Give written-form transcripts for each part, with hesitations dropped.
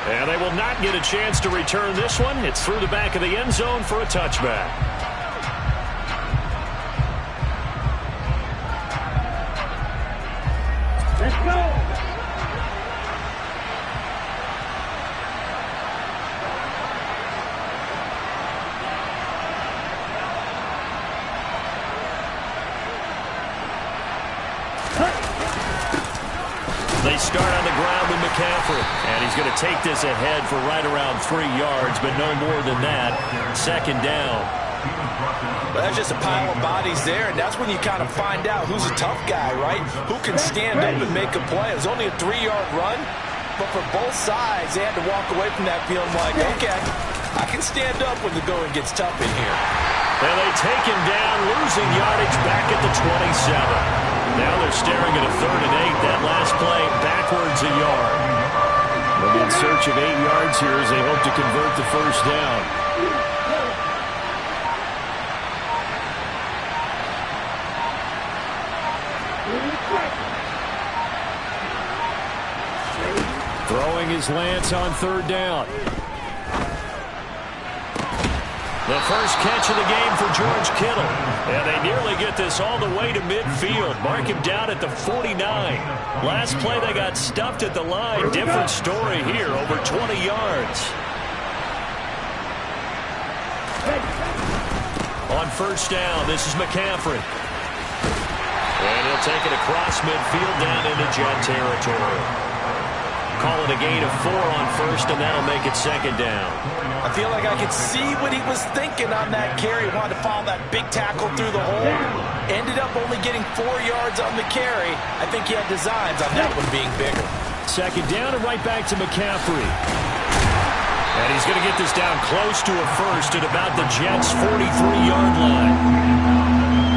And they will not get a chance to return this one. It's through the back of the end zone for a touchback. Let's go. They start on the ground with McCaffrey, and he's going to take this ahead for right around 3 yards, but no more than that. Second down. Well, that's just a pile of bodies there, and that's when you kind of find out who's a tough guy, right? Who can stand up and make a play. It was only a 3-yard run, but for both sides, they had to walk away from that feeling like, okay, I can stand up when the going gets tough in here. And they take him down, losing yardage back at the 27. Now they're staring at a 3rd and 8. That last play backwards a yard. They'll be in search of 8 yards here as they hope to convert the first down. Throwing his Lance on 3rd down. The first catch of the game for George Kittle. And they nearly get this all the way to midfield. Mark him down at the 49. Last play they got stuffed at the line. Different story here, over 20 yards. On first down, this is McCaffrey. And he'll take it across midfield down into Jet territory. Call it a gain of 4 on first, and that'll make it second down. I feel like I could see what he was thinking on that carry. Wanted to follow that big tackle through the hole. Ended up only getting 4 yards on the carry. I think he had designs on that one being bigger. Second down and right back to McCaffrey. And he's going to get this down close to a first at about the Jets' 43-yard line.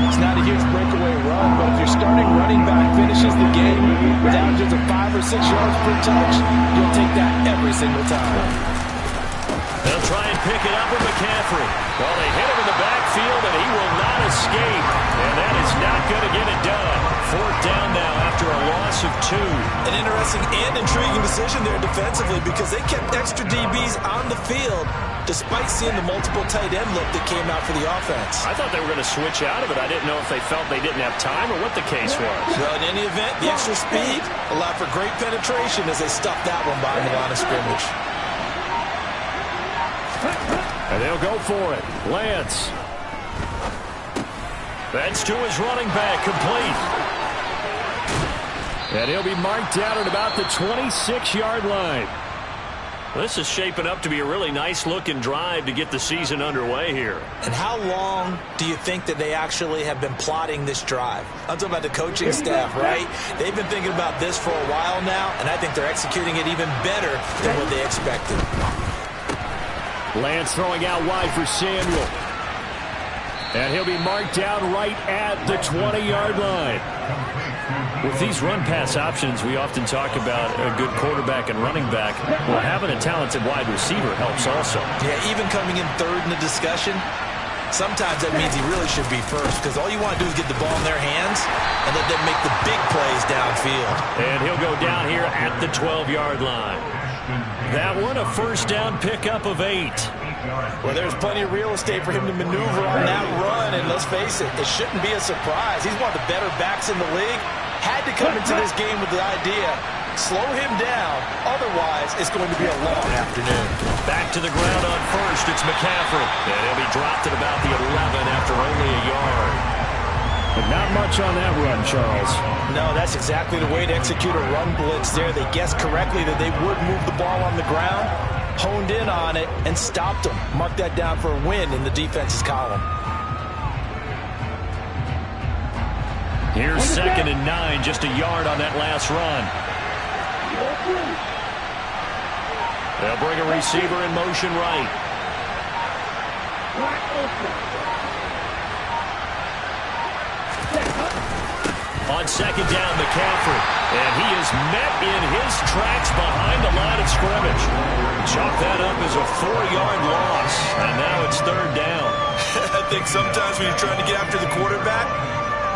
It's not a huge breakaway run, but if your starting running back finishes the game with averages of 5 or 6 yards per touch, you'll take that every single time. They'll try and pick it up with McCaffrey. Well, they hit him in the backfield, and he will not escape. And that is not going to get it done. 4th down now after a loss of 2. An interesting and intriguing decision there defensively because they kept extra DBs on the field despite seeing the multiple tight end look that came out for the offense. I thought they were going to switch out of it. I didn't know if they felt they didn't have time or what the case was. Well, in any event, the extra speed allowed for great penetration as they stuffed that one behind the line of scrimmage. And they'll go for it. Lance. That's to his running back, complete. And he'll be marked down at about the 26-yard line. This is shaping up to be a really nice-looking drive to get the season underway here. And how long do you think that they actually have been plotting this drive? I'm talking about the coaching staff, right? They've been thinking about this for a while now, and I think they're executing it even better than what they expected. Lance throwing out wide for Samuel. And he'll be marked down right at the 20-yard line. With these run-pass options, we often talk about a good quarterback and running back. Well, having a talented wide receiver helps also. Yeah, even coming in 3rd in the discussion, sometimes that means he really should be first because all you want to do is get the ball in their hands and let them make the big plays downfield. And he'll go down here at the 12-yard line. That one, a first down pickup of 8. Well, there's plenty of real estate for him to maneuver on that run, and let's face it, it shouldn't be a surprise. He's one of the better backs in the league. Had to come into this game with the idea, slow him down, otherwise it's going to be a long afternoon. Back to the ground on first, it's McCaffrey. And he'll be dropped at about the 11 after only a yard. But not much on that run, Charles. No, that's exactly the way to execute a run blitz there. They guessed correctly that they would move the ball on the ground, honed in on it, and stopped them. Mark that down for a win in the defense's column. Here's 2nd and 9, just a yard on that last run. They'll bring a receiver in motion right. On 2nd down, McCaffrey. And he is met in his tracks behind the line of scrimmage. Chalk that up as a 4-yard loss. And now it's 3rd down. I think sometimes when you're trying to get after the quarterback,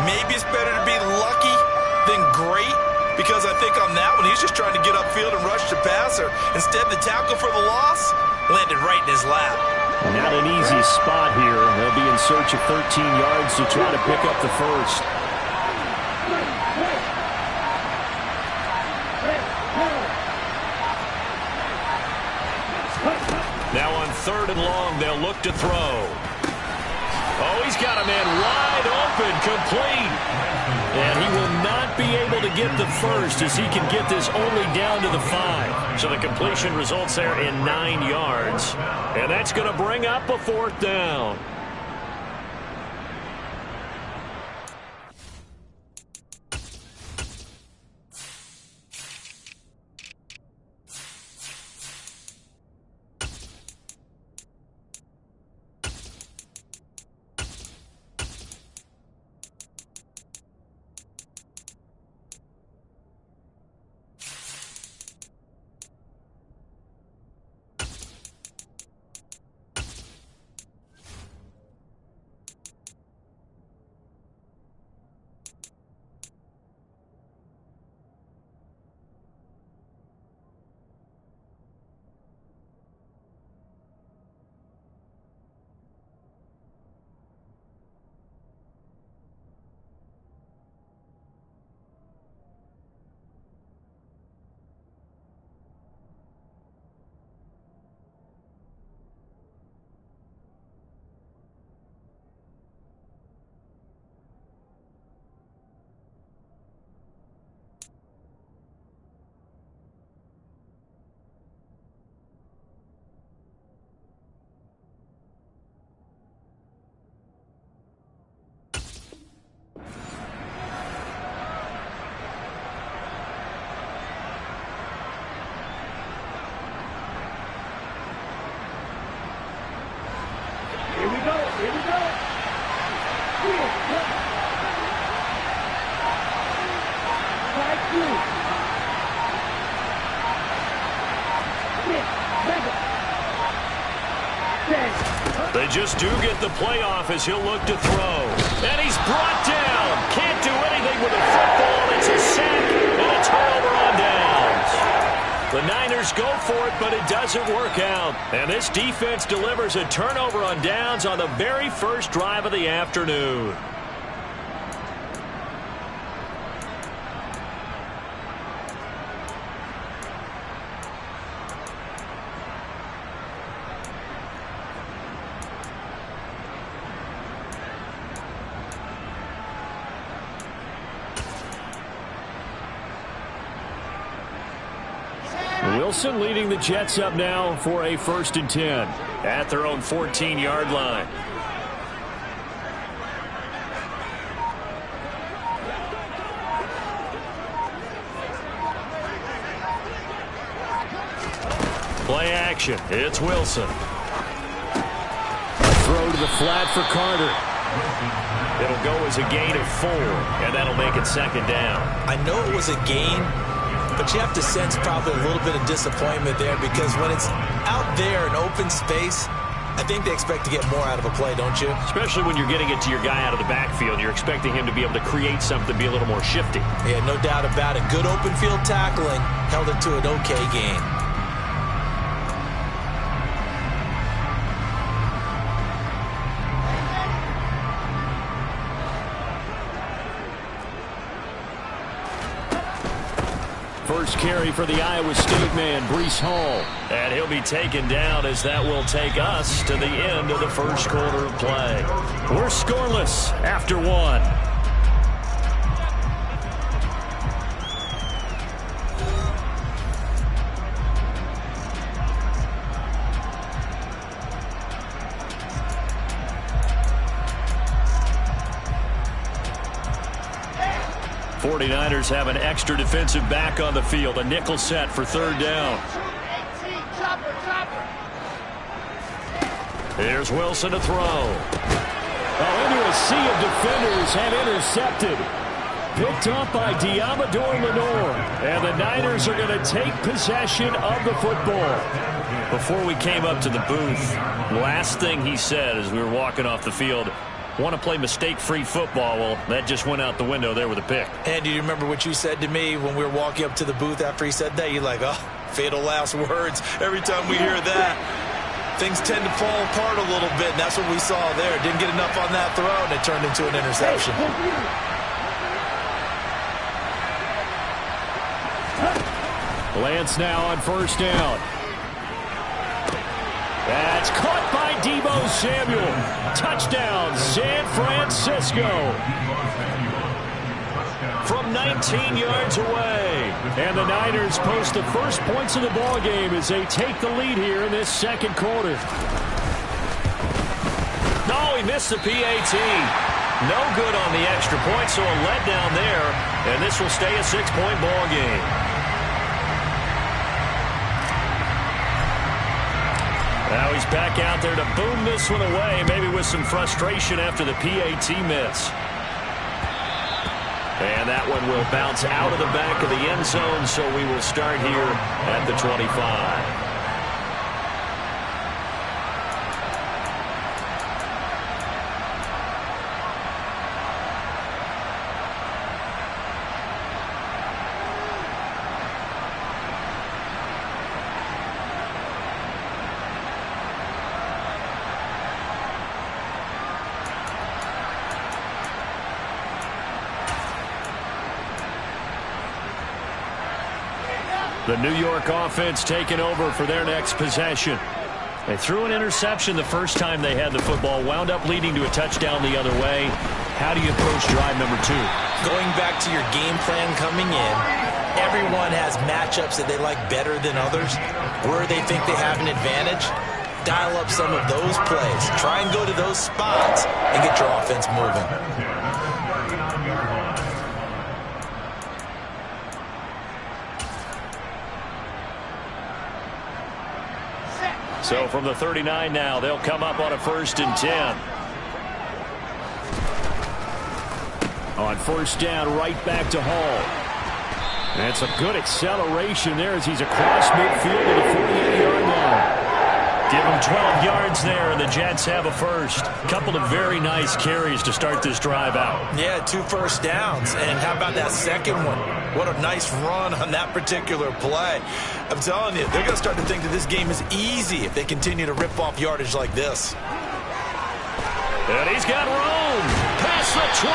maybe it's better to be lucky than great. because I think on that one, he's just trying to get upfield and rush the passer. Instead, the tackle for the loss landed right in his lap. Not an easy spot here. They'll be in search of 13 yards to try to pick up the first. Now on 3rd and long, they'll look to throw. Oh, he's got a man wide open, complete. And he will not be able to get the first as he can get this only down to the 5. So the completion results there in 9 yards. And that's going to bring up a 4th down. They just do get the playoff as he'll look to throw. And he's brought down. Can't do anything with the football. It's a sack and a turnover on downs. The Niners go for it, but it doesn't work out. And this defense delivers a turnover on downs on the very first drive of the afternoon. Wilson leading the Jets up now for a 1st and 10 at their own 14-yard line. Play action. It's Wilson. Throw to the flat for Carter. It'll go as a gain of 4, and that'll make it 2nd down. I know it was a gain, but you have to sense probably a little bit of disappointment there because when it's out there in open space, I think they expect to get more out of a play, don't you? Especially when you're getting it to your guy out of the backfield. You're expecting him to be able to create something, be a little more shifty. Yeah, no doubt about it. Good open field tackling held it to an okay gain. First carry for the Iowa State man, Breece Hall. And he'll be taken down as that will take us to the end of the first quarter of play. We're scoreless after 1. 49ers have an extra defensive back on the field. A nickel set for 3rd down. Here's Wilson to throw. Oh, into a sea of defenders and intercepted. Picked up by Diamador Lenore. And the Niners are going to take possession of the football. Before we came up to the booth, last thing he said as we were walking off the field, want to play mistake-free football. Well, that just went out the window there with a pick. And do you remember what you said to me when we were walking up to the booth after he said that? You're like, oh, fatal last words. Every time we hear that, things tend to fall apart a little bit, and that's what we saw there. Didn't get enough on that throw, and it turned into an interception. Lance now on first down. That's caught by Deebo Samuel. Touchdown, San Francisco. From 19 yards away. And the Niners post the first points of the ball game as they take the lead here in this second quarter. No, he missed the PAT. No good on the extra point, so a letdown there. And this will stay a 6-point ball game. Now he's back out there to boom this one away, maybe with some frustration after the PAT miss. And that one will bounce out of the back of the end zone, so we will start here at the 25. The New York offense taking over for their next possession. They threw an interception the first time they had the football, wound up leading to a touchdown the other way. How do you approach drive number 2? Going back to your game plan coming in, everyone has matchups that they like better than others. Where they think they have an advantage, dial up some of those plays. Try and go to those spots and get your offense moving. So from the 39 now, they'll come up on a 1st and 10. On first down, right back to Hall. And it's a good acceleration there as he's across midfield to the 48-yard line. Give him 12 yards there, and the Jets have a first. Couple of very nice carries to start this drive out. Yeah, 2 first downs. And how about that second one? What a nice run on that particular play. I'm telling you, they're going to start to think that this game is easy if they continue to rip off yardage like this. And he's got room. Past the 20.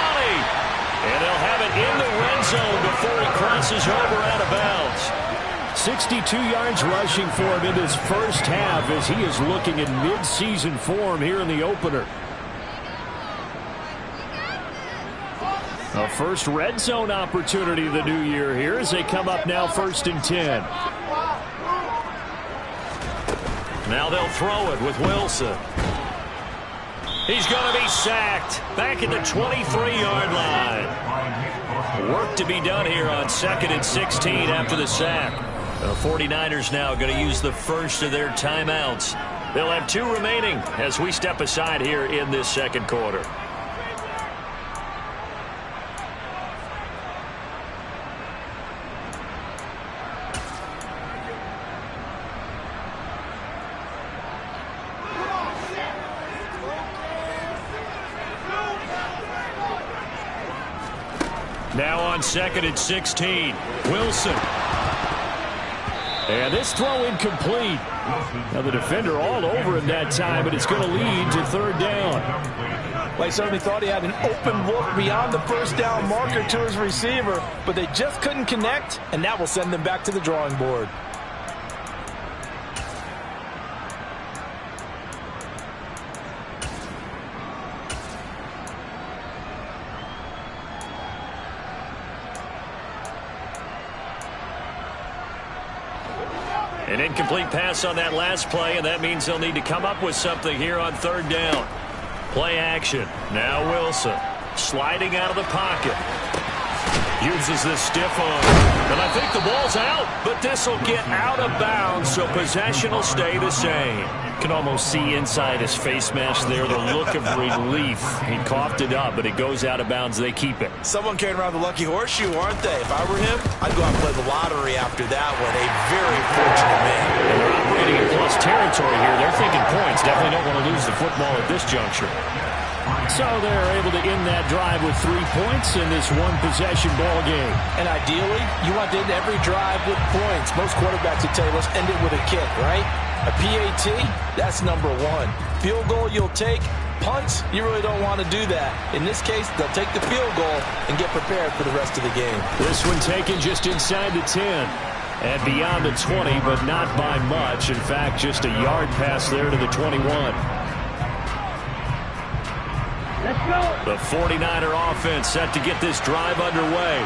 And they'll have it in the red zone before he crosses over out of bounds. 62 yards rushing for him in his first half as he is looking in mid-season form here in the opener. A first red zone opportunity of the new year here as they come up now 1st and 10. Now they'll throw it with Wilson. He's going to be sacked back at the 23-yard line. Work to be done here on 2nd and 16 after the sack. The 49ers now going to use the first of their timeouts. They'll have 2 remaining as we step aside here in this second quarter. Now on 2nd and 16, Wilson. And this throw incomplete. Now the defender all over him that time, but it's going to lead to 3rd down. Well, he certainly thought he had an open look beyond the first down marker to his receiver, but they just couldn't connect, and that will send them back to the drawing board. An incomplete pass on that last play, and that means they'll need to come up with something here on 3rd down. Play action. Now Wilson sliding out of the pocket. Uses this stiff arm. And I think the ball's out, but this will get out of bounds, so possession will stay the same. Can almost see inside his face mask there the look of relief. He coughed it up, but it goes out of bounds. They keep it. Someone carrying around the lucky horseshoe, aren't they? If I were him, I'd go out and play the lottery after that one. A very fortunate man. And they're operating in plus territory here. They're thinking points. Definitely don't want to lose the football at this juncture. So they're able to end that drive with 3 points in this one-possession ball game. And ideally, you want to end every drive with points. Most quarterbacks would tell you, let's end it with a kick, right? A PAT, that's number one. Field goal you'll take. Punts, you really don't want to do that. In this case, they'll take the field goal and get prepared for the rest of the game. This one taken just inside the 10 and beyond the 20, but not by much. In fact, just a yard pass there to the 21. The 49er offense set to get this drive underway.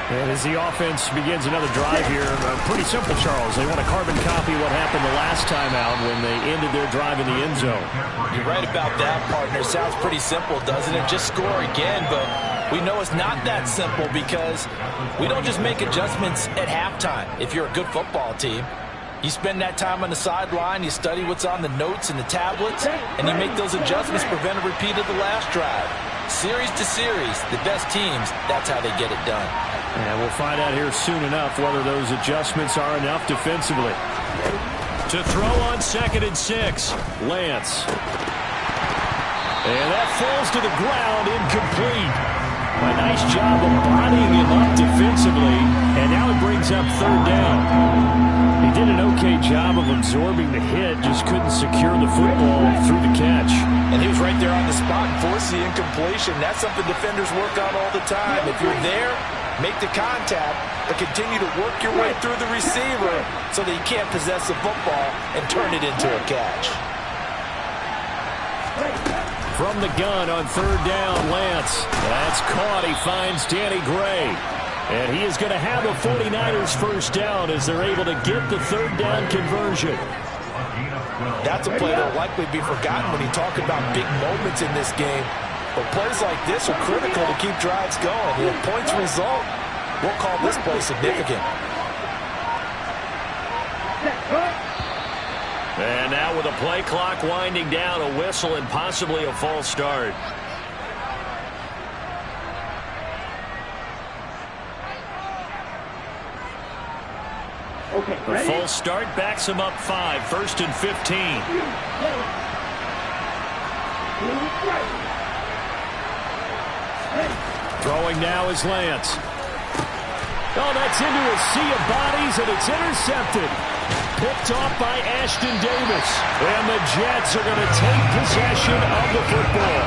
And as the offense begins another drive here, pretty simple, Charles. They want to carbon copy what happened the last time out when they ended their drive in the end zone. You're right about that, partner. Sounds pretty simple, doesn't it? Just score again, but we know it's not that simple because we don't just make adjustments at halftime. If you're a good football team, you spend that time on the sideline, you study what's on the notes and the tablets, and you make those adjustments to prevent a repeat of the last drive. Series to series, the best teams, that's how they get it done. And we'll find out here soon enough whether those adjustments are enough defensively. To throw on 2nd and 6, Lance. And that falls to the ground, incomplete. A nice job of bodying him up defensively, and now it brings up 3rd down. He did an okay job of absorbing the hit, just couldn't secure the football through the catch. And he was right there on the spot and forced the incompletion. That's something defenders work on all the time. If you're there, make the contact, but continue to work your way through the receiver so that you can't possess the football and turn it into a catch. From the gun on 3rd down, Lance. That's caught. He finds Danny Gray. And he is going to have a 49ers first down as they're able to get the 3rd down conversion. That's a play that will likely be forgotten when you talk about big moments in this game. But plays like this are critical to keep drives going. If points result, we'll call this play significant. And now with a play clock winding down, a whistle and possibly a false start. Okay, the false start backs him up 5, 1st and 15. Throwing now is Lance. Oh, that's into a sea of bodies, and it's intercepted. Picked off by Ashton Davis. And the Jets are going to take possession of the football.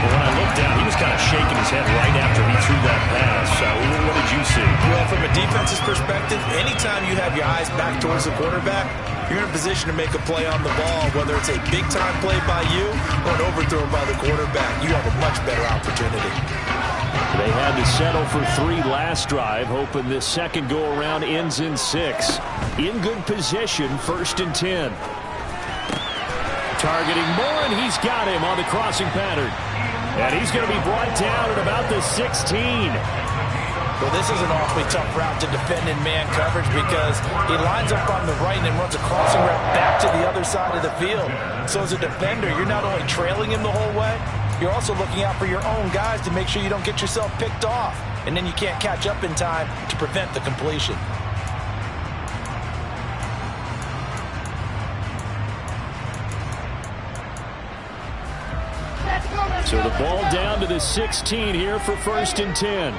Well, when I looked down, he was kind of shaking his head right after he threw that pass. What did you see? Well, from a defense's perspective, anytime you have your eyes back towards the quarterback, you're in a position to make a play on the ball, whether it's a big-time play by you or an overthrow by the quarterback. You have a much better opportunity. They had to settle for 3 last drive, hoping this second go-around ends in 6. In good position, 1st and 10. Targeting Moore, and he's got him on the crossing pattern. And he's going to be brought down at about the 16. Well, this is an awfully tough route to defend in man coverage because he lines up on the right and then runs a crossing route back to the other side of the field. So as a defender, you're not only trailing him the whole way, you're also looking out for your own guys to make sure you don't get yourself picked off. And then you can't catch up in time to prevent the completion. So the ball down to the 16 here for 1st and 10.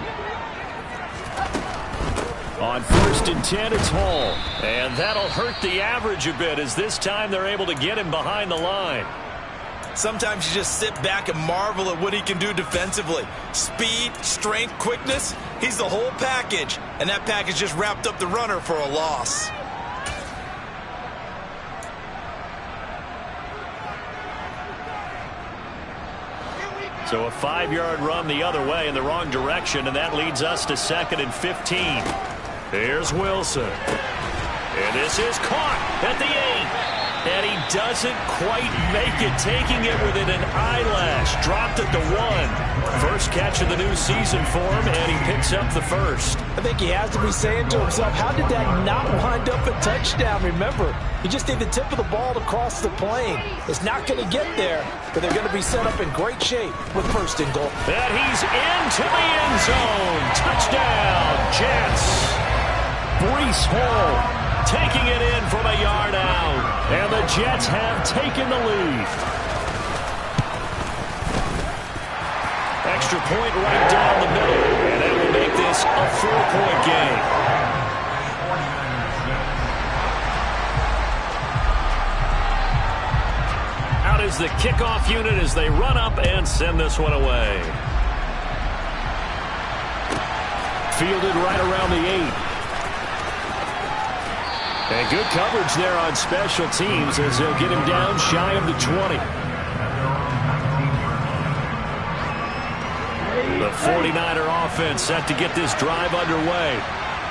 On 1st and 10, it's Hall. And that'll hurt the average a bit as this time they're able to get him behind the line. Sometimes you just sit back and marvel at what he can do defensively. Speed, strength, quickness, he's the whole package. And that package just wrapped up the runner for a loss. So a 5-yard run the other way in the wrong direction, and that leads us to 2nd and 15. Here's Wilson. And this is caught at the 8. And he doesn't quite make it, taking it within an eyelash. Dropped at the 1. First catch of the new season for him, and he picks up the 1st. I think he has to be saying to himself, how did that not wind up a touchdown? Remember, he just need the tip of the ball to cross the plane. It's not going to get there, but they're going to be set up in great shape with 1st and goal. And he's into the end zone. Touchdown, Jets. Breece Hall taking it in from a yard out. And the Jets have taken the lead. Extra point right down the middle, and that will make this a 4-point game. Out is the kickoff unit as they run up and send this one away. Fielded right around the 8. And good coverage there on special teams as they'll get him down shy of the 20. The 49er offense set to get this drive underway.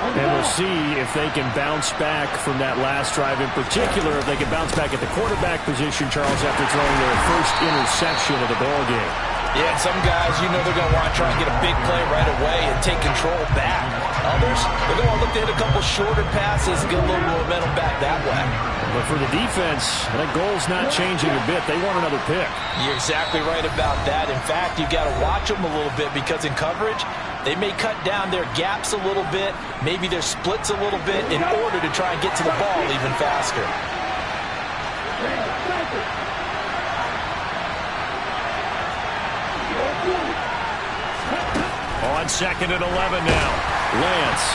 And we'll see if they can bounce back from that last drive in particular, if they can bounce back at the quarterback position, Charles, after throwing their first interception of the ballgame. Yeah, and some guys, you know they're going to want to try and get a big play right away and take control back. Others, they're going to look to hit a couple shorter passes and get a little momentum back that way. But for the defense, that goal's not changing a bit. They want another pick. You're exactly right about that. In fact, you've got to watch them a little bit because in coverage, they may cut down their gaps a little bit, maybe their splits a little bit in order to try and get to the ball even faster. On 2nd and 11 now. Lance.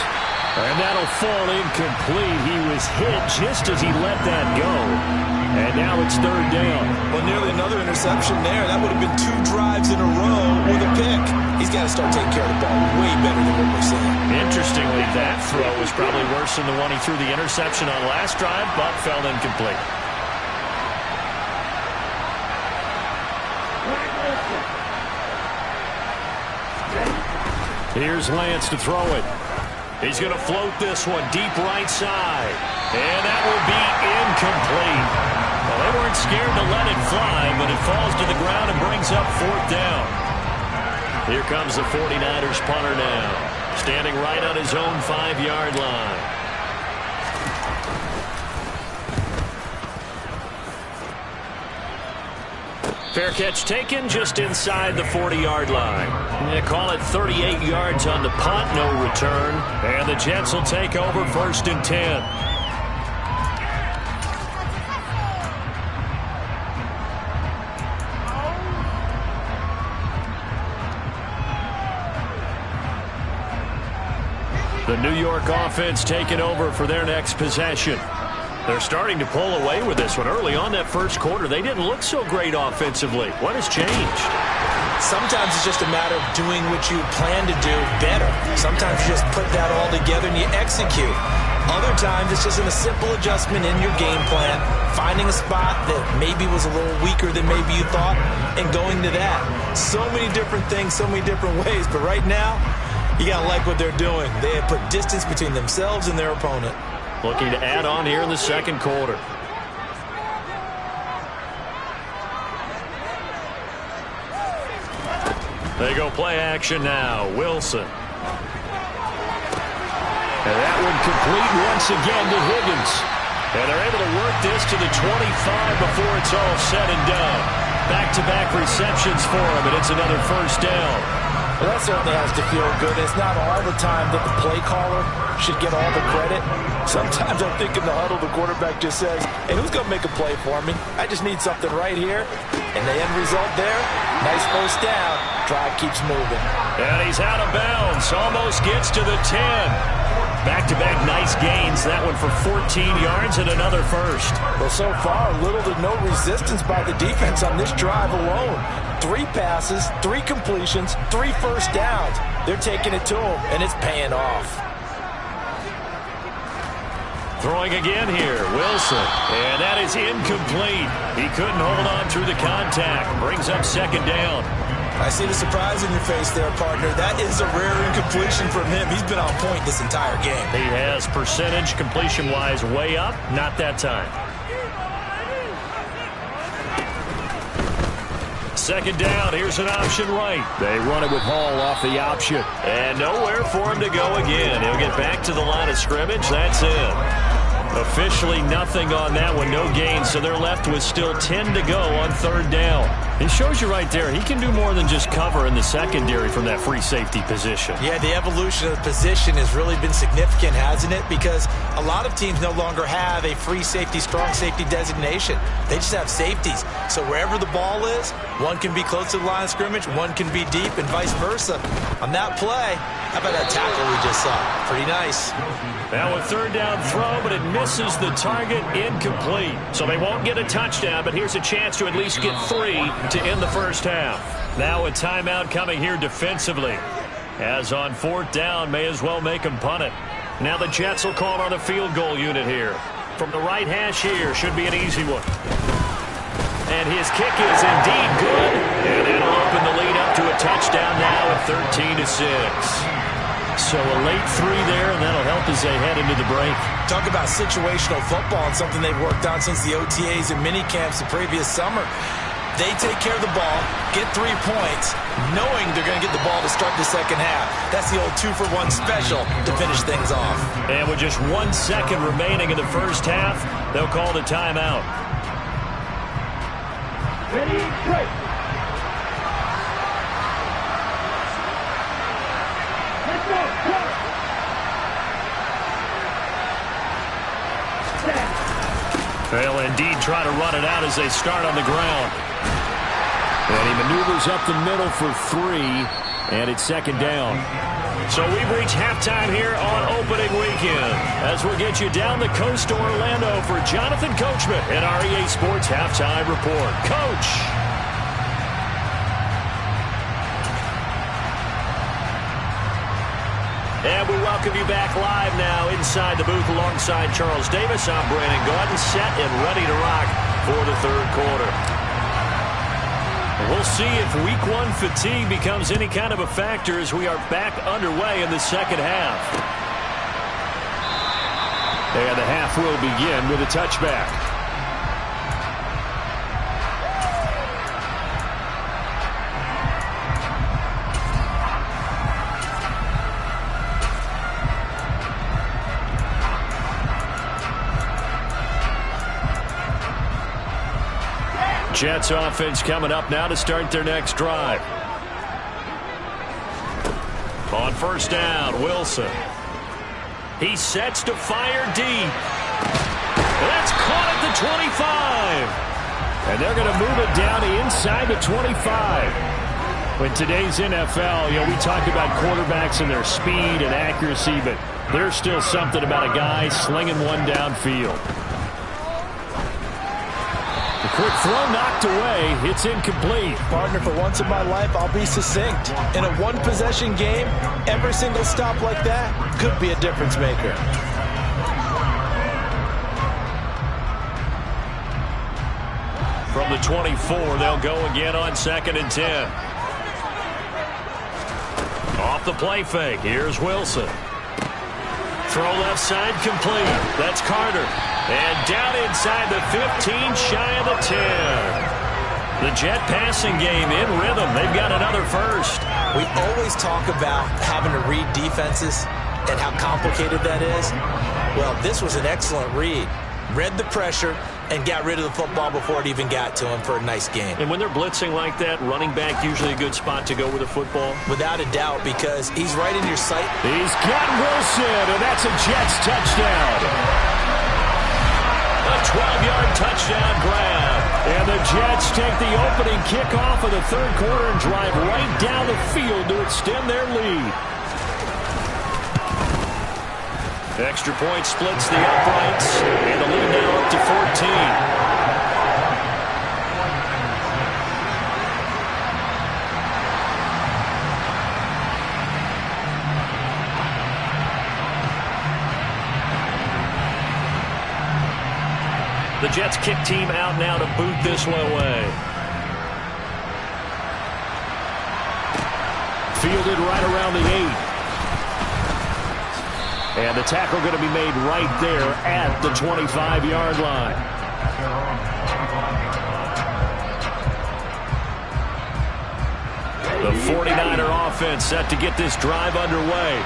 And that'll fall incomplete. He was hit just as he let that go. And now it's 3rd down. Well, nearly another interception there. That would have been 2 drives in a row with a pick. He's got to start taking care of the ball way better than what we're seeing. Interestingly, that throw was probably worse than the one he threw the interception on last drive, but fell incomplete. Here's Lance to throw it. He's going to float this one deep right side. And that will be incomplete. Well, they weren't scared to let it fly, but it falls to the ground and brings up 4th down. Here comes the 49ers punter now, standing right on his own 5-yard line. Fair catch taken just inside the 40-yard line. They call it 38 yards on the punt, no return. And the Jets will take over 1st and 10. The New York offense taking over for their next possession. They're starting to pull away with this one. Early on that first quarter, they didn't look so great offensively. What has changed? Sometimes it's just a matter of doing what you plan to do better. Sometimes you just put that all together and you execute. Other times it's just a simple adjustment in your game plan, finding a spot that maybe was a little weaker than maybe you thought, and going to that. So many different things, so many different ways, but right now, you got to like what they're doing. They have put distance between themselves and their opponent. Looking to add on here in the second quarter. They go play action now. Wilson. And that one complete once again to Higgins. And they're able to work this to the 25 before it's all said and done. Back-to-back receptions for him, and it's another 1st down. Well, that certainly has to feel good. It's not all the time that the play caller should get all the credit. Sometimes I think in the huddle, the quarterback just says, hey, who's going to make a play for me? I just need something right here. And the end result there, nice 1st down. Drive keeps moving. And he's out of bounds. Almost gets to the 10. Back-to-back nice gains. That one for 14 yards and another 1st. Well, so far, little to no resistance by the defense on this drive alone. 3 passes, 3 completions, 3 1st downs. They're taking it to him, and it's paying off. Throwing again here, Wilson. And that is incomplete. He couldn't hold on through the contact. Brings up 2nd down. I see the surprise in your face there, partner. That is a rare incompletion from him. He's been on point this entire game. He has percentage completion-wise way up. Not that time. 2nd down. Here's an option right. They run it with Hall off the option. And nowhere for him to go again. He'll get back to the line of scrimmage. That's it. Officially nothing on that one, no gain, so they're left with still 10 to go on third down. It shows you right there, he can do more than just cover in the secondary from that free safety position. Yeah, the evolution of the position has really been significant, hasn't it? Because a lot of teams no longer have a free safety, strong safety designation. They just have safeties. So wherever the ball is, one can be close to the line of scrimmage, one can be deep, and vice versa. On that play, how about that tackle we just saw? Pretty nice. Now a third down throw, but it misses the target, incomplete. So they won't get a touchdown, but here's a chance to at least get 3 to end the first half. Now a timeout coming here defensively. As on fourth down, may as well make them punt it. Now the Jets will call on the field goal unit here. From the right hash here, should be an easy one. And his kick is indeed good. And that'll open the lead up to a touchdown now at 13-6. So a late 3 there, and that'll help as they head into the break. Talk about situational football and something they've worked on since the OTAs and mini camps the previous summer. They take care of the ball, get 3 points, knowing they're going to get the ball to start the second half. That's the old 2-for-1 special to finish things off. And with just 1 second remaining in the first half, they'll call the timeout. Ready, break. Let's go. They'll indeed try to run it out as they start on the ground. And he maneuvers up the middle for 3, and it's second down. So we've reached halftime here on opening weekend as we'll get you down the coast to Orlando for Jonathan Coachman in our EA Sports Halftime Report. Coach! And we welcome you back live now inside the booth alongside Charles Davis. I'm Brandon Gaudin, set and ready to rock for the third quarter. We'll see if Week 1 fatigue becomes any kind of a factor as we are back underway in the second half. And the half will begin with a touchback. Jets offense coming up now to start their next drive. On first down, Wilson. He sets to fire deep. That's caught at the 25. And they're going to move it down inside the 25. In today's NFL, we talk about quarterbacks and their speed and accuracy, but there's still something about a guy slinging one downfield. Quick throw knocked away. It's incomplete. Partner, for once in my life, I'll be succinct. In a one-possession game, every single stop like that could be a difference maker. From the 24, they'll go again on 2nd and 10. Off the play fake. Here's Wilson. Throw left side complete. That's Carter. And down inside the 15, shy of the 10. The Jet passing game in rhythm. They've got another first. We always talk about having to read defenses and how complicated that is. Well, this was an excellent read. Read the pressure and got rid of the football before it even got to him for a nice game. And when they're blitzing like that, running back usually a good spot to go with the football? Without a doubt, because he's right in your sight. He's got Wilson, and that's a Jets touchdown. A 12-yard touchdown grab. And the Jets take the opening kickoff of the third quarter and drive right down the field to extend their lead. The extra point splits the uprights, and the lead now up to 14. The Jets kick team out now to boot this one away. Fielded right around the 8. And the tackle going to be made right there at the 25-yard line. The 49er offense set to get this drive underway.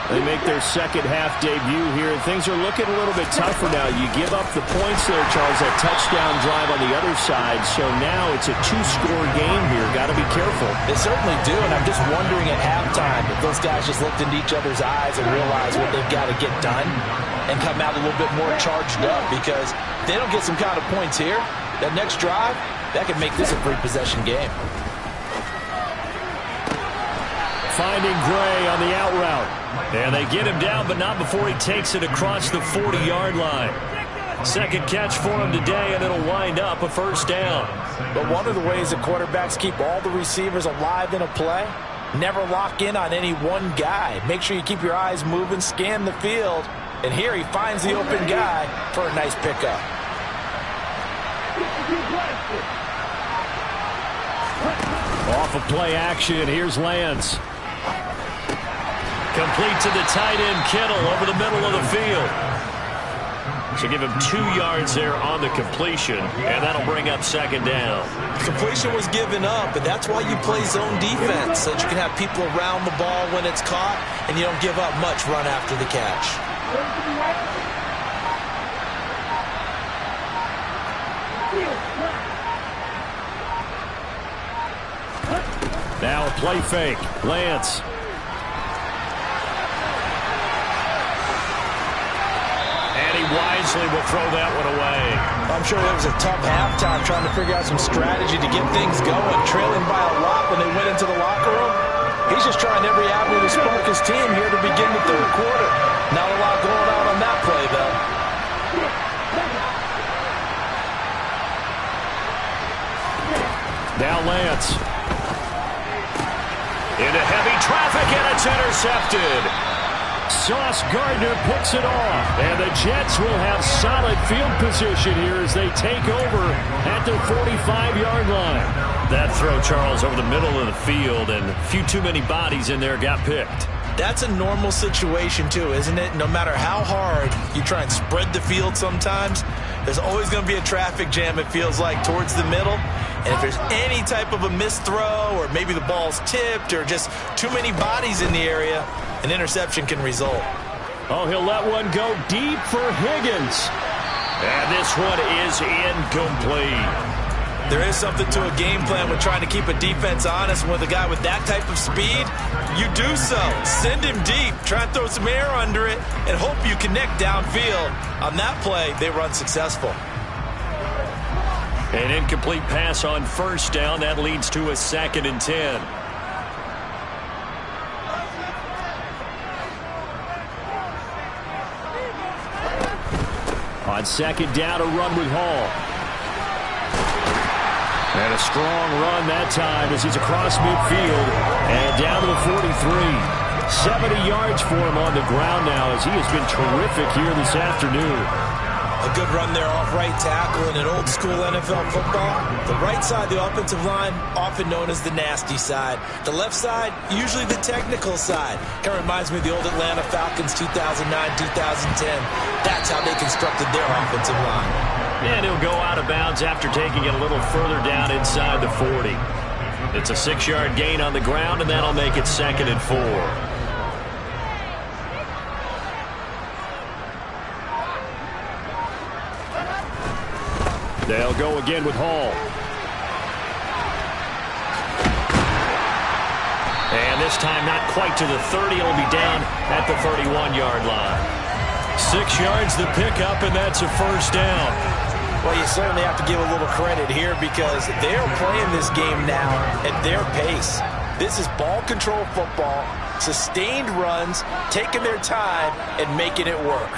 They make their second half debut here, and things are looking a little bit tougher now. You give up the points there, Charles, that touchdown drive on the other side. So now it's a two-score game here. Got to be careful. They certainly do, and I'm just wondering at halftime if those guys just looked into each other's eyes and realized what they've got to get done and come out a little bit more charged up, because if they don't get some kind of points here, that next drive, that could make this a three-possession game. Finding Gray on the out route. And they get him down, but not before he takes it across the 40-yard line. Second catch for him today, and it'll wind up a first down. But one of the ways that quarterbacks keep all the receivers alive in a play, never lock in on any one guy. Make sure you keep your eyes moving, scan the field. And here he finds the open guy for a nice pickup. Off of play action, here's Lance. Complete to the tight end, Kittle, over the middle of the field. So give him 2 yards there on the completion, and that'll bring up second down. Completion was given up, and that's why you play zone defense, so that you can have people around the ball when it's caught, and you don't give up much run after the catch. Now a play fake. Lance. And he wisely will throw that one away. I'm sure it was a tough halftime trying to figure out some strategy to get things going. Trailing by a lot when they went into the locker room. He's just trying every avenue to spark his team here to begin the third quarter. Not a lot going on that play, though. Now Lance. Into heavy traffic, and it's intercepted. Sauce Gardner picks it off, and the Jets will have solid field position here as they take over at their 45-yard line. That throw, Charles, over the middle of the field, and a few too many bodies in there got picked. That's a normal situation, too, isn't it? No matter how hard you try and spread the field sometimes, there's always going to be a traffic jam, it feels like, towards the middle. And if there's any type of a missed throw, or maybe the ball's tipped, or just too many bodies in the area, an interception can result. Oh, he'll let one go deep for Higgins. And this one is incomplete. There is something to a game plan with trying to keep a defense honest. With a guy with that type of speed, you do so. Send him deep. Try and throw some air under it and hope you connect downfield. On that play, they run successful. An incomplete pass on first down. That leads to a 2nd and 10. On second down, a run with Hall. And a strong run that time as he's across midfield and down to the 43. 70 yards for him on the ground now as he has been terrific here this afternoon. A good run there off right tackle in an old school NFL football. The right side, the offensive line, often known as the nasty side. The left side, usually the technical side. Kind of reminds me of the old Atlanta Falcons 2009-2010. That's how they constructed their offensive line. And he'll go out of bounds after taking it a little further down inside the 40. It's a 6-yard gain on the ground, and that'll make it 2nd and 4. They'll go again with Hall. And this time not quite to the 30. It'll be down at the 31-yard line. 6 yards the pickup, and that's a first down. Well, you certainly have to give a little credit here because they're playing this game now at their pace. This is ball control football, sustained runs, taking their time, and making it work.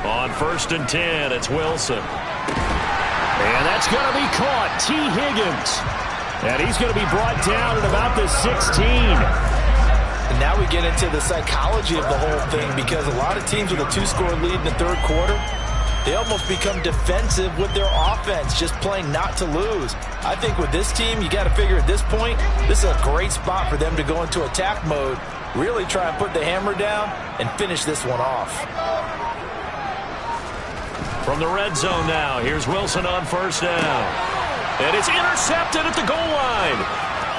On 1st and 10, it's Wilson. And that's going to be caught. T. Higgins. And he's going to be brought down at about the 16. And now we get into the psychology of the whole thing because a lot of teams with a 2-score lead in the third quarter, they almost become defensive with their offense, just playing not to lose. I think with this team, you got to figure at this point, this is a great spot for them to go into attack mode, really try and put the hammer down and finish this one off. From the red zone now, here's Wilson on first down. And it's intercepted at the goal line.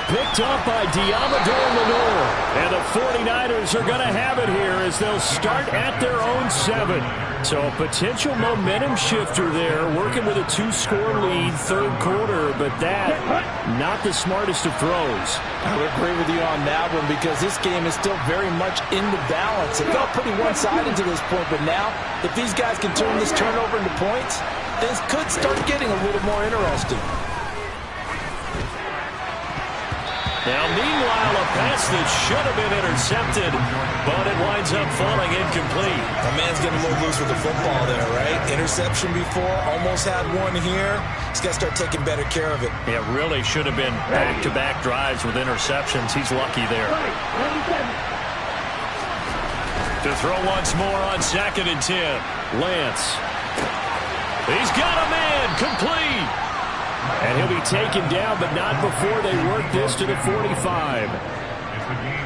Picked up by Diamador Lenore. And the 49ers are going to have it here as they'll start at their own 7. So a potential momentum shifter there, working with a 2-score lead, third quarter, but that, not the smartest of throws. I would agree with you on that one because this game is still very much in the balance. It felt pretty one-sided to this point, but now, if these guys can turn this turnover into points, things could start getting a little more interesting. Now, meanwhile, a pass that should have been intercepted, but it winds up falling incomplete. The man's getting a little loose with the football there, right? Interception before, almost had one here. He's got to start taking better care of it. It really should have been back-to-back drives with interceptions. He's lucky there. To throw once more on 2nd and 10. Lance. He's got a man, complete. And he'll be taken down, but not before they work this to the 45.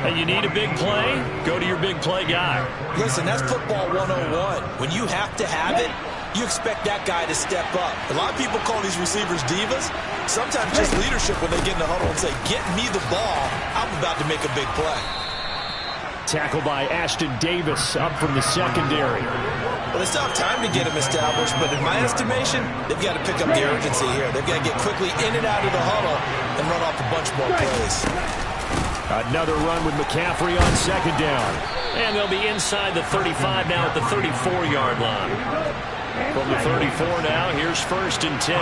And you need a big play? Go to your big play guy. Listen, that's football 101. When you have to have it, you expect that guy to step up. A lot of people call these receivers divas. Sometimes just leadership when they get in the huddle and say, get me the ball. I'm about to make a big play. Tackled by Ashton Davis up from the secondary. Well, they still have time to get him established, but in my estimation, they've got to pick up the urgency here. They've got to get quickly in and out of the huddle and run off a bunch more plays. Another run with McCaffrey on 2nd down. And they'll be inside the 35 now at the 34-yard line. From the 34 now, here's 1st and 10.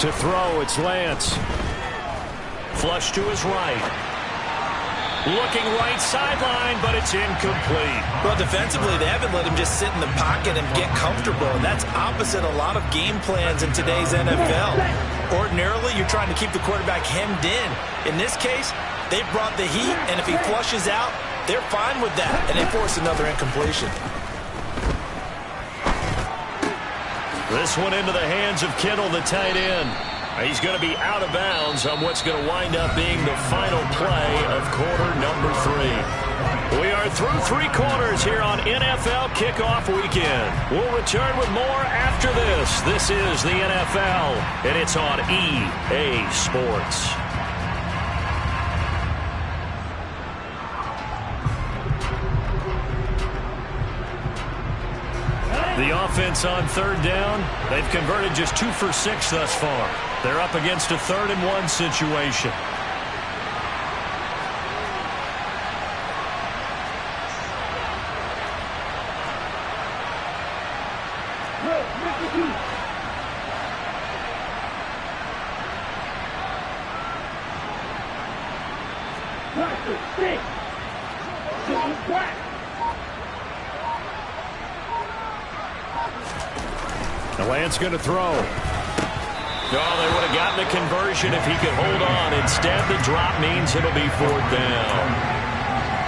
To throw, it's Lance. Flush to his right. Looking right sideline, but it's incomplete. Well, defensively, they haven't let him just sit in the pocket and get comfortable, and that's opposite a lot of game plans in today's NFL. Ordinarily, you're trying to keep the quarterback hemmed in. In this case, they brought the heat, and if he flushes out, they're fine with that, and they force another incompletion. This one into the hands of Kittle, the tight end. He's going to be out of bounds on what's going to wind up being the final play of quarter number 3. We are through 3 quarters here on NFL Kickoff Weekend. We'll return with more after this. This is the NFL, and it's on EA Sports. The offense on 3rd down, they've converted just 2 for 6 thus far. They're up against a 3rd and 1 situation. The Lance going to throw. Oh, they would have gotten a conversion if he could hold on. Instead, the drop means it'll be 4th down.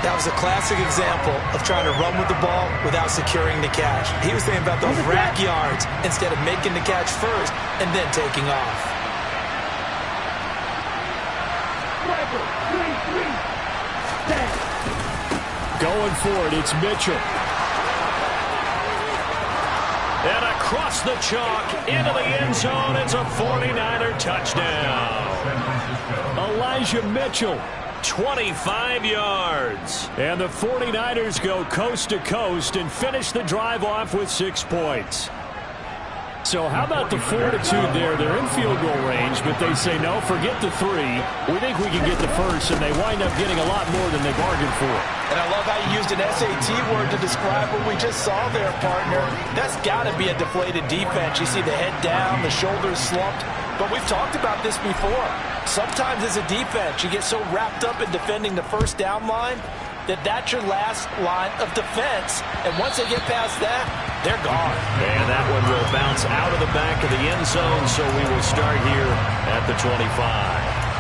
That was a classic example of trying to run with the ball without securing the catch. He was thinking about those rack yards instead of making the catch first and then taking off. Going for it, it's Mitchell. And across the chalk, into the end zone, it's a 49er touchdown. Elijah Mitchell, 25 yards. And the 49ers go coast to coast and finish the drive off with 6 points. So how about the fortitude there? They're in field goal range, but they say, no, forget the 3. We think we can get the first, and they wind up getting a lot more than they bargained for. And I love how you used an SAT word to describe what we just saw there, partner. That's got to be a deflated defense. You see the head down, the shoulders slumped. But we've talked about this before. Sometimes as a defense, you get so wrapped up in defending the first down line that's your last line of defense. And once they get past that, they're gone. And that one will bounce out of the back of the end zone, so we will start here at the 25.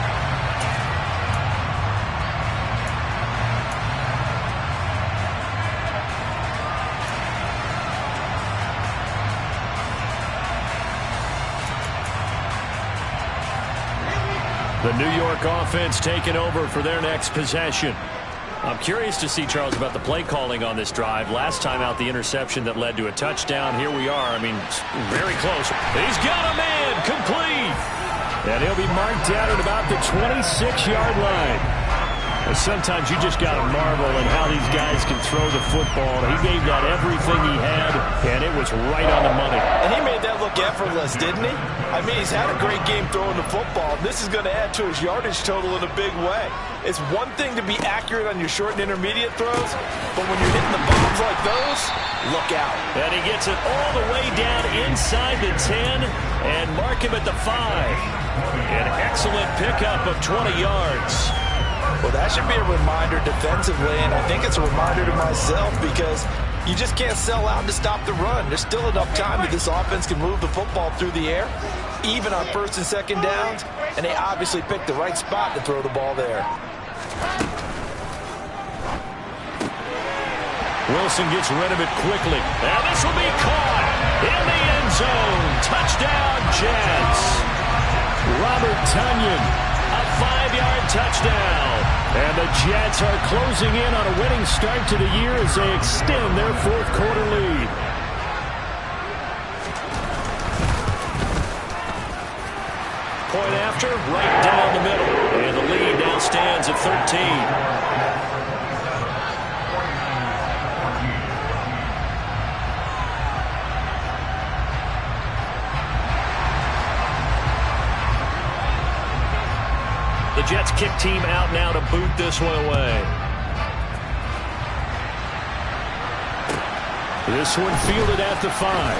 The New York offense taking over for their next possession. I'm curious to see, Charles, about the play calling on this drive. Last time out, the interception that led to a touchdown. Here we are. I mean, very close. He's got a man, complete. And he'll be marked down at about the 26-yard line. And sometimes you just got to marvel at how these guys can throw the football. He gave that everything he had, and it was right on the money. And he made that look effortless, didn't he? I mean, he's had a great game throwing the football. This is going to add to his yardage total in a big way. It's one thing to be accurate on your short and intermediate throws, but when you're hitting the bombs like those, look out. And he gets it all the way down inside the 10 and mark him at the 5. An excellent pickup of 20 yards. Well, that should be a reminder defensively, and I think it's a reminder to myself because you just can't sell out to stop the run. There's still enough time that this offense can move the football through the air, even on first and second downs, and they obviously picked the right spot to throw the ball there. Wilson gets rid of it quickly. And this will be caught in the end zone. Touchdown, Jets. Robert Tonyan, a 5-yard touchdown. And the Jets are closing in on a winning start to the year as they extend their fourth-quarter lead. Point after, right down the middle. And the lead now stands at 13. The Jets kick team out now to boot this one away. This one fielded at the 5.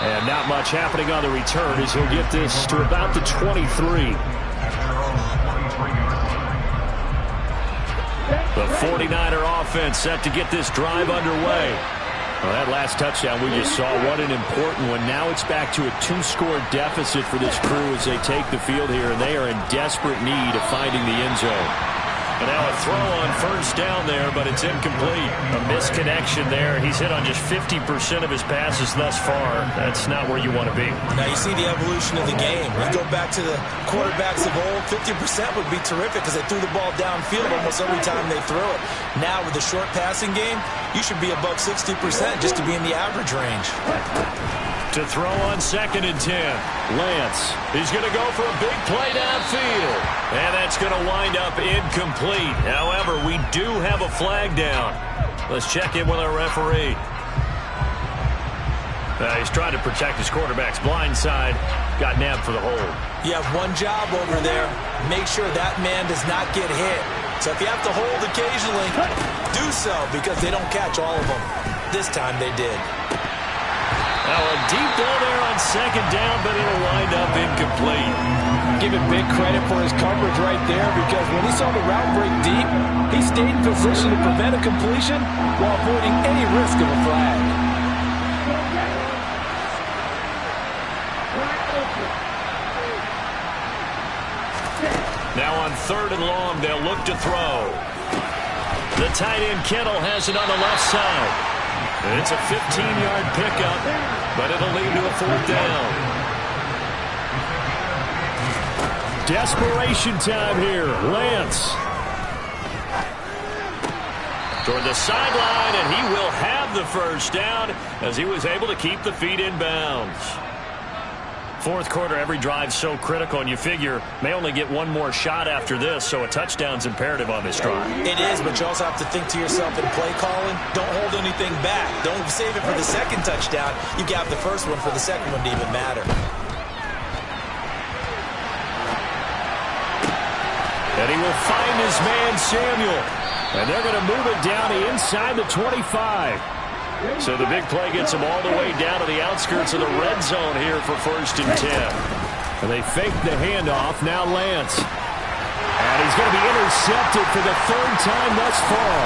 And not much happening on the return as he'll get this to about the 23. The 49er offense set to get this drive underway. Well, that last touchdown we just saw, what an important one. Now it's back to a 2-score deficit for this crew as they take the field here, and they are in desperate need of finding the end zone. And now a throw on first down there, but it's incomplete. A misconnection there. He's hit on just 50% of his passes thus far. That's not where you want to be. Now you see the evolution of the game. You go back to the quarterbacks of old, 50% would be terrific because they threw the ball downfield almost every time they threw it. Now with the short passing game, you should be above 60% just to be in the average range. To throw on 2nd and 10. Lance is going to go for a big play downfield. And that's going to wind up incomplete. However, we do have a flag down. Let's check in with our referee. He's trying to protect his quarterback's blind side. Got nabbed for the hold. You have one job over there. Make sure that man does not get hit. So if you have to hold occasionally, do so because they don't catch all of them. This time they did. Now a deep ball there on 2nd down, but it'll wind up incomplete. Give him big credit for his coverage right there because when he saw the route break deep, he stayed in position to prevent a completion while avoiding any risk of a flag. Now on 3rd and long, they'll look to throw. The tight end Kittle has it on the left side. It's a 15-yard pickup, but it'll lead to a 4th down. Desperation time here. Lance. Toward the sideline, and he will have the first down as he was able to keep the feet in bounds. 4th quarter, every drive so critical, and you figure may only get one more shot after this, so a touchdown's imperative on this drive. It is, but you also have to think to yourself in play calling, don't hold anything back. Don't save it for the 2nd touchdown. You got the first one for the 2nd one to even matter. And he will find his man, Samuel. And they're going to move it down inside the 25. So the big play gets him all the way down to the outskirts of the red zone here for 1st and 10. And they fake the handoff. Now Lance. And he's going to be intercepted for the 3rd time thus far.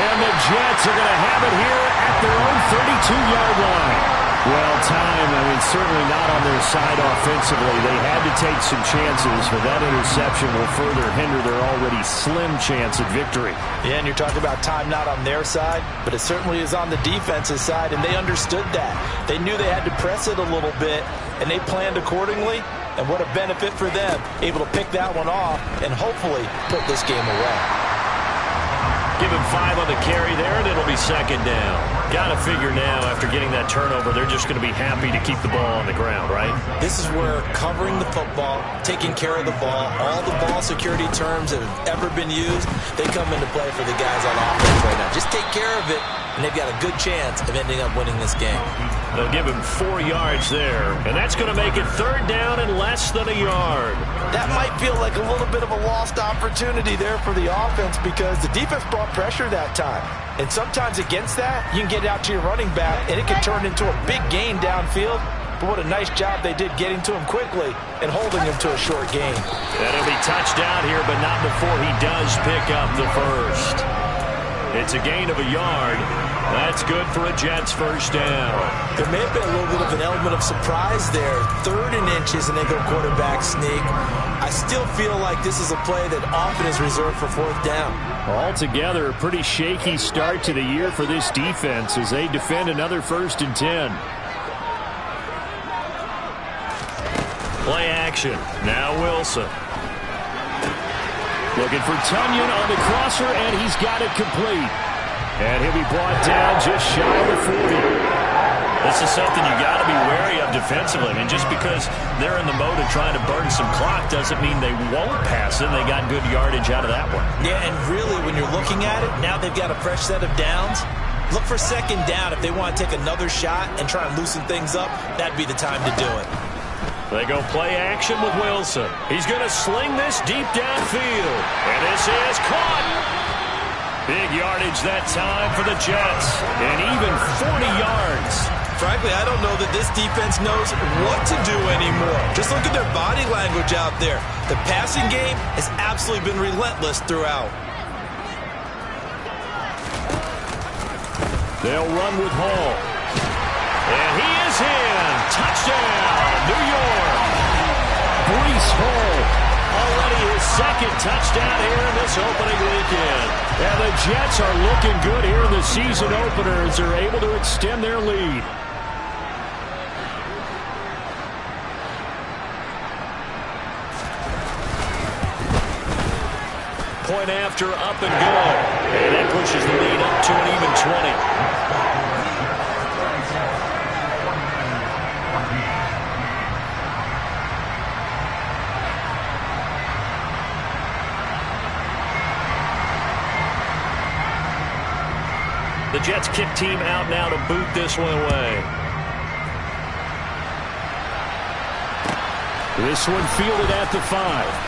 And the Jets are going to have it here at their own 32-yard line. Well, time, I mean, certainly not on their side offensively. They had to take some chances, but that interception will further hinder their already slim chance at victory. Yeah, and you're talking about time not on their side, but it certainly is on the defense's side, and they understood that. They knew they had to press it a little bit, and they planned accordingly, and what a benefit for them, able to pick that one off and hopefully put this game away. Give him 5 on the carry there, and it'll be second down. Got to figure now, after getting that turnover, they're just going to be happy to keep the ball on the ground, right? This is where covering the football, taking care of the ball, all the ball security terms that have ever been used, they come into play for the guys on offense right now. Just take care of it, and they've got a good chance of ending up winning this game. They'll give him 4 yards there, and that's going to make it third down and less than a yard. That might feel like a little bit of a lost opportunity there for the offense because the defense brought pressure that time. And sometimes against that, you can get out to your running back, and it can turn into a big gain downfield. But what a nice job they did getting to him quickly and holding him to a short gain. And he'll be touchdown here, but not before he does pick up the first. It's a gain of a yard. That's good for a Jets first down. There may have been a little bit of an element of surprise there. 3rd and inches, and they go quarterback sneak. I still feel like this is a play that often is reserved for 4th down. Altogether, a pretty shaky start to the year for this defense as they defend another 1st and 10. Play action. Now Wilson. Looking for Tunyon on the crosser, and he's got it complete. And he'll be brought down just shy of the 40. This is something you got to be wary of defensively. I mean, just because they're in the mode of trying to burn some clock doesn't mean they won't pass it. They got good yardage out of that one. Yeah, and really, when you're looking at it, now they've got a fresh set of downs. Look for second down. If they want to take another shot and try and loosen things up, that'd be the time to do it. They go play action with Wilson. He's going to sling this deep downfield. And this is caught. Big yardage that time for the Jets. And even 40 yards. Frankly, I don't know that this defense knows what to do anymore. Just look at their body language out there. The passing game has absolutely been relentless throughout. They'll run with Hall. And he is in. Touchdown, New York. Breece Hall, already his 2nd touchdown here in this opening weekend. And the Jets are looking good here in the season opener as they're able to extend their lead. Point after, up and good. And that pushes the lead up to an even 20. The Jets kick team out now to boot this one away. This one fielded at the 5.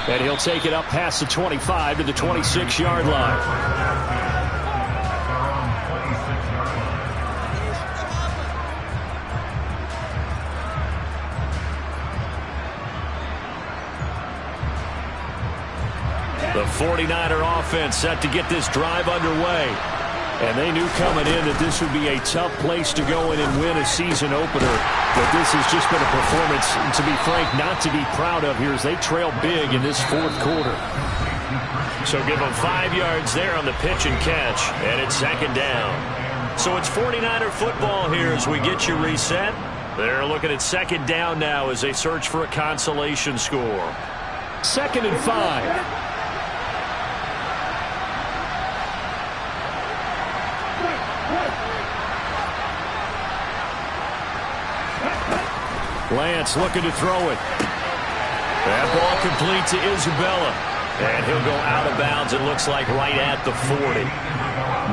And he'll take it up past the 25 to the 26-yard line. The 49er offense set to get this drive underway. And they knew coming in that this would be a tough place to go in and win a season opener. But this has just been a performance, to be frank, not to be proud of here as they trail big in this 4th quarter. So give them 5 yards there on the pitch and catch. And it's second down. So it's 49er football here as we get you reset. They're looking at second down now as they search for a consolation score. 2nd and 5. Lance looking to throw it. That ball complete to Isabella. And he'll go out of bounds, it looks like, right at the 40.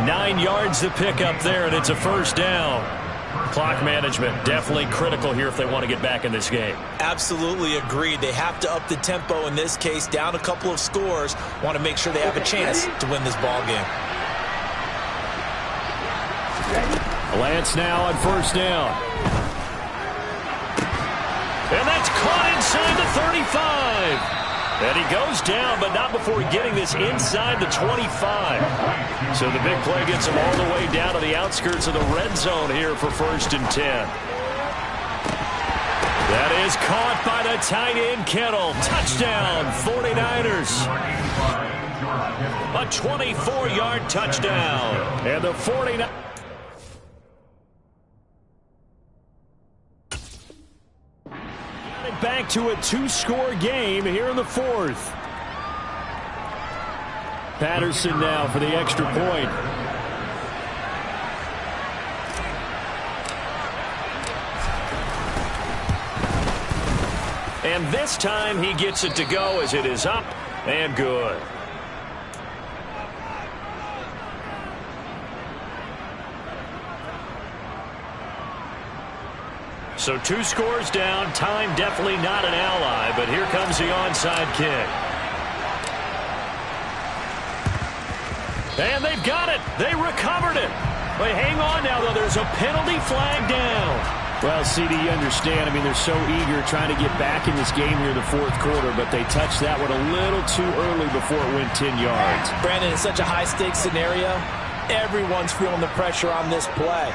9 yards to pick up there, and it's a first down. Clock management definitely critical here if they want to get back in this game. Absolutely agreed. They have to up the tempo in this case, down a couple of scores. Want to make sure they have a chance to win this ball game. Lance now on first down. And that's caught inside the 35. And he goes down, but not before getting this inside the 25. So the big play gets him all the way down to the outskirts of the red zone here for 1st and 10. That is caught by the tight end, Kittle. Touchdown, 49ers. A 24-yard touchdown. And the 49ers. Back to a 2-score game here in the 4th. Patterson now for the extra point. And this time he gets it to go as it is up and good. So 2 scores down. Time definitely not an ally, but here comes the onside kick. And they've got it. They recovered it. But hang on now, though. There's a penalty flag down. Well, CD, you understand. I mean, they're so eager trying to get back in this game here in the fourth quarter, but they touched that one a little too early before it went 10 yards. Brandon, it's such a high-stakes scenario. Everyone's feeling the pressure on this play.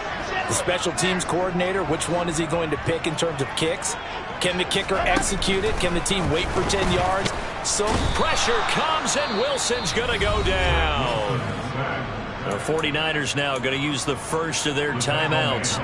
The special teams coordinator, which one is he going to pick in terms of kicks? Can the kicker execute it? Can the team wait for 10 yards? So pressure comes, and Wilson's going to go down. The 49ers now going to use the first of their timeouts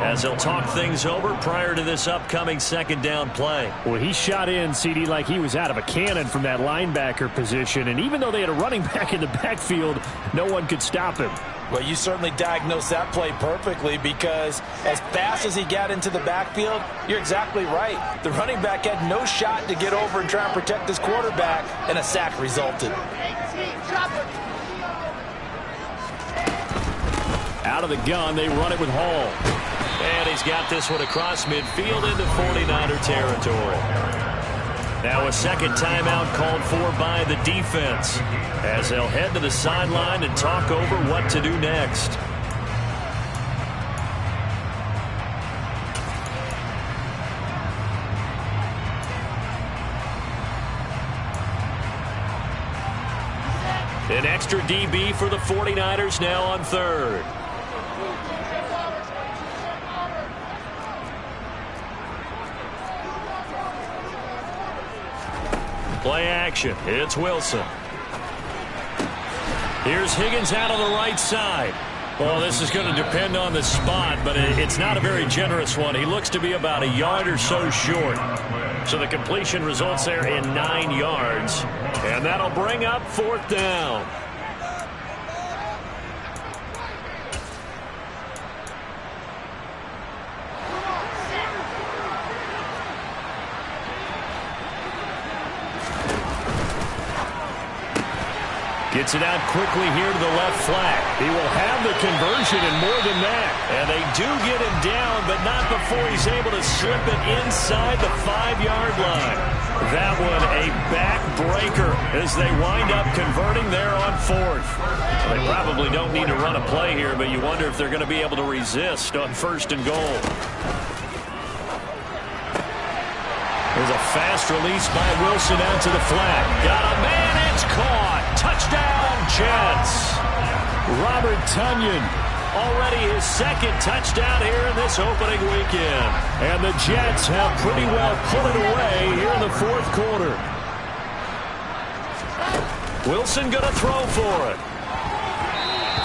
as they'll talk things over prior to this upcoming second down play. Well, he shot in, CD, like he was out of a cannon from that linebacker position. And even though they had a running back in the backfield, no one could stop him. Well, you certainly diagnosed that play perfectly, because as fast as he got into the backfield, you're exactly right. The running back had no shot to get over and try and protect his quarterback, and a sack resulted. Out of the gun, they run it with Hall. And he's got this one across midfield into 49er territory. Now a second timeout called for by the defense as they'll head to the sideline and talk over what to do next. An extra DB for the 49ers now on third. Play action. It's Wilson. Here's Higgins out on the right side. Well, this is going to depend on the spot, but it's not a very generous one. He looks to be about a yard or so short. So the completion results there in 9 yards. And that'll bring up fourth down. Gets it out quickly here to the left flat. He will have the conversion and more than that. And they do get him down, but not before he's able to slip it inside the 5-yard line. That one a backbreaker as they wind up converting there on fourth. Well, they probably don't need to run a play here, but you wonder if they're going to be able to resist on first and goal. There's a fast release by Wilson out to the flat. Got a man, it's caught. Touchdown, Jets. Robert Tonyan, already his second touchdown here in this opening weekend. And the Jets have pretty well put it away here in the fourth quarter. Wilson going to throw for it.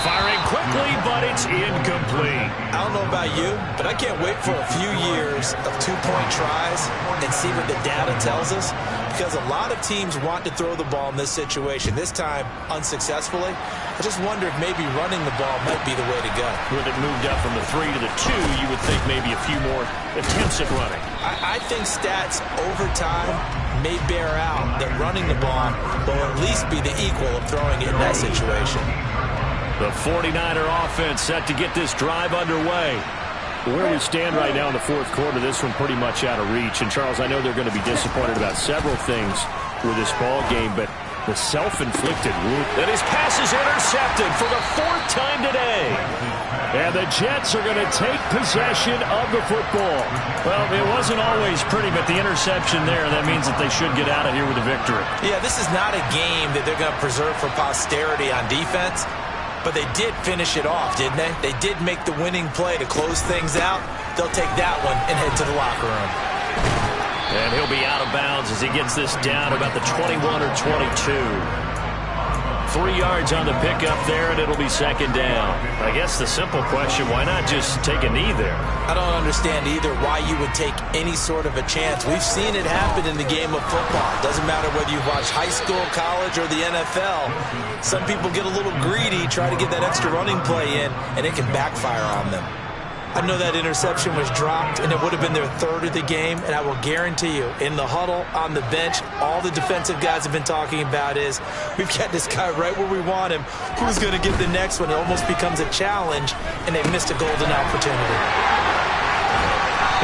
Firing quickly, but it's incomplete. I don't know about you, but I can't wait for a few years of two-point tries and see what the data tells us, because a lot of teams want to throw the ball in this situation. This time, unsuccessfully. I just wonder if maybe running the ball might be the way to go. With it moved up from the 3 to the 2, you would think maybe a few more attempts at running. I think stats over time may bear out that running the ball will at least be the equal of throwing it in that situation. The 49er offense set to get this drive underway. Where we stand right now in the fourth quarter, this one pretty much out of reach. And, Charles, I know they're going to be disappointed about several things with this ball game, but the self-inflicted wound. And his pass is intercepted for the 4th time today. And the Jets are going to take possession of the football. Well, it wasn't always pretty, but the interception there, that means that they should get out of here with a victory. Yeah, this is not a game that they're going to preserve for posterity on defense. But they did finish it off, didn't they? They did make the winning play to close things out. They'll take that one and head to the locker room. And he'll be out of bounds as he gets this down about the 21 or 22. 3 yards on the pickup there, and it'll be second down. I guess the simple question, why not just take a knee there? I don't understand either why you would take any sort of a chance. We've seen it happen in the game of football. Doesn't matter whether you watch high school, college, or the NFL. Some people get a little greedy, try to get that extra running play in, and it can backfire on them. I know that interception was dropped, and it would have been their third of the game, and I will guarantee you, in the huddle, on the bench, all the defensive guys have been talking about is, we've got this guy right where we want him. Who's going to get the next one? It almost becomes a challenge, and they missed a golden opportunity.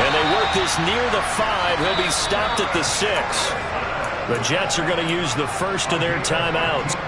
And they work this near the 5. He'll be stopped at the 6. The Jets are going to use the first of their timeouts.